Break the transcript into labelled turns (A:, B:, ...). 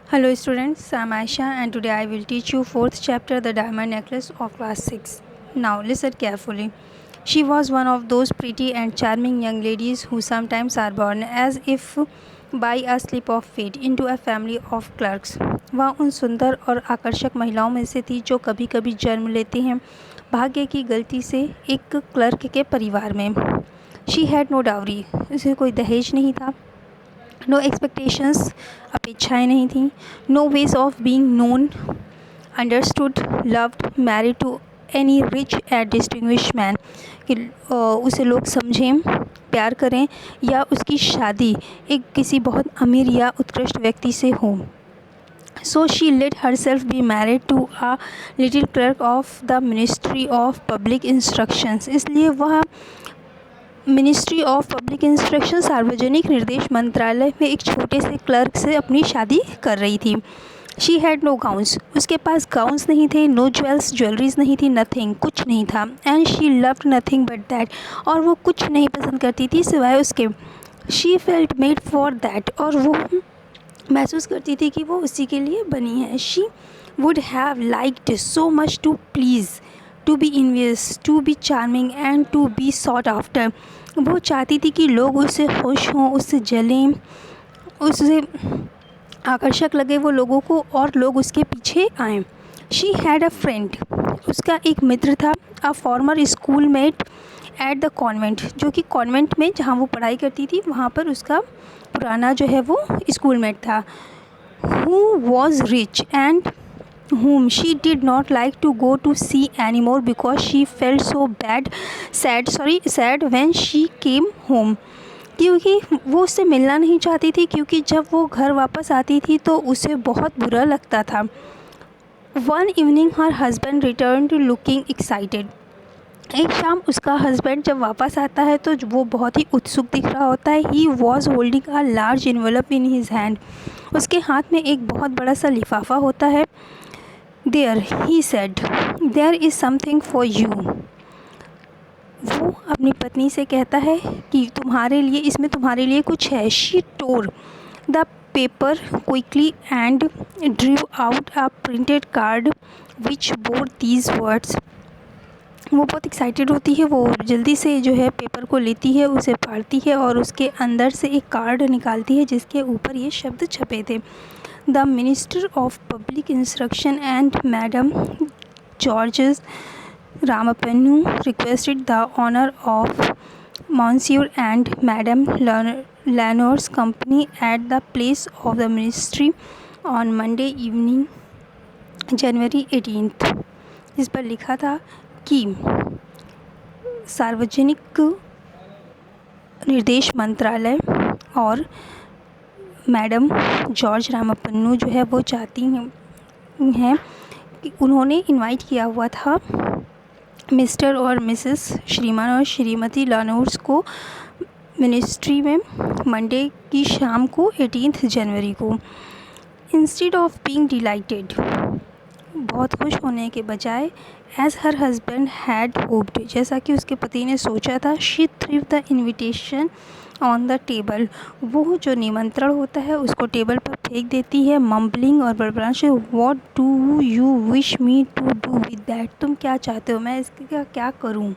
A: Hello students, I'm Aisha and today I will teach you fourth chapter The Diamond Necklace of class 6. Now listen carefully. She was one of those pretty and charming young ladies who sometimes are born as if by a slip of fate into a family of clerks. वह उन सुंदर और आकर्षक महिलाओं में से थी जो कभी कभी जन्म लेती हैं भाग्य की गलती से एक क्लर्क के परिवार में. शी हैड नो डाउरी, उसे कोई दहेज नहीं था. नो एक्सपेक्टेशंस, अपेक्षाएं नहीं थीं. No ways of being known, understood, loved, married to any rich and distinguish man, कि उसे लोग समझें, प्यार करें या उसकी शादी एक किसी बहुत अमीर या उत्कृष्ट व्यक्ति से हो. So she let herself be married to a little clerk of the ministry of public instructions. इसलिए वह मिनिस्ट्री ऑफ पब्लिक इंस्ट्रक्शन सार्वजनिक निर्देश मंत्रालय में एक छोटे से क्लर्क से अपनी शादी कर रही थी. शी हैड नो गाउन्स, उसके पास गाउन्स नहीं थे. नो ज्वेल्स, ज्वेलरीज नहीं थी. नथिंग, कुछ नहीं था. And she loved nothing but that, और वो कुछ नहीं पसंद करती थी सिवाय उसके. She felt made for that, और वो महसूस करती थी कि वो उसी के लिए बनी है. She would have liked so much to please, to be envious, to be charming and to be sought after. वो चाहती थी कि लोग उससे खुश हों, उससे जलें, उससे आकर्षक लगे वो लोगों को और लोग उसके पीछे आएं. शी हैड अ फ्रेंड, उसका एक मित्र था. A former school mate at the convent, जो कि कॉन्वेंट में जहाँ वो पढ़ाई करती थी वहाँ पर उसका पुराना जो है वो स्कूल मेट था. Who was rich and whom she did not like to go to see anymore because she felt so sad when she came home. क्योंकि वो उससे मिलना नहीं चाहती थी, क्योंकि जब वो घर वापस आती थी तो उसे बहुत बुरा लगता था. One evening her husband returned looking excited. एक शाम उसका हस्बैंड जब वापस आता है तो वो बहुत ही उत्सुक दिख रहा होता है. He was holding a large envelope in his hand. उसके हाथ में एक बहुत बड़ा सा लिफाफा होता है. There, he said, there is something for you. वो अपनी पत्नी से कहता है कि तुम्हारे लिए, इसमें तुम्हारे लिए कुछ है. She tore the paper quickly and drew out a printed card which bore these words. वो बहुत एक्साइटेड होती है. वो जल्दी से जो है पेपर को लेती है, उसे फाड़ती है और उसके अंदर से एक कार्ड निकालती है जिसके ऊपर ये शब्द छपे थे. The Minister of Public Instruction and Madam Georges Ramapannu requested the honor of Monsieur and Madam Lenore's company at the place of the Ministry on Monday evening, January 18th. इस पर लिखा था कि सार्वजनिक निर्देश मंत्रालय और मैडम जॉर्ज रामापन्नू जो है वो चाहती हैं कि उन्होंने इनवाइट किया हुआ था मिस्टर और मिसेस, श्रीमान और श्रीमती लानोर्स को मिनिस्ट्री में मंडे की शाम को 18 जनवरी को. इंस्टेड ऑफ बीइंग डिलाइटेड, बहुत खुश होने के बजाय, as her husband had hoped, जैसा कि उसके पति ने सोचा था, she threw the invitation on the table, वो जो निमंत्रण होता है उसको टेबल पर फेंक देती है. मम्बलिंग, और बड़बड़ाहट से, what do you wish me to do with that, तुम क्या चाहते हो, मैं इसका क्या करूं.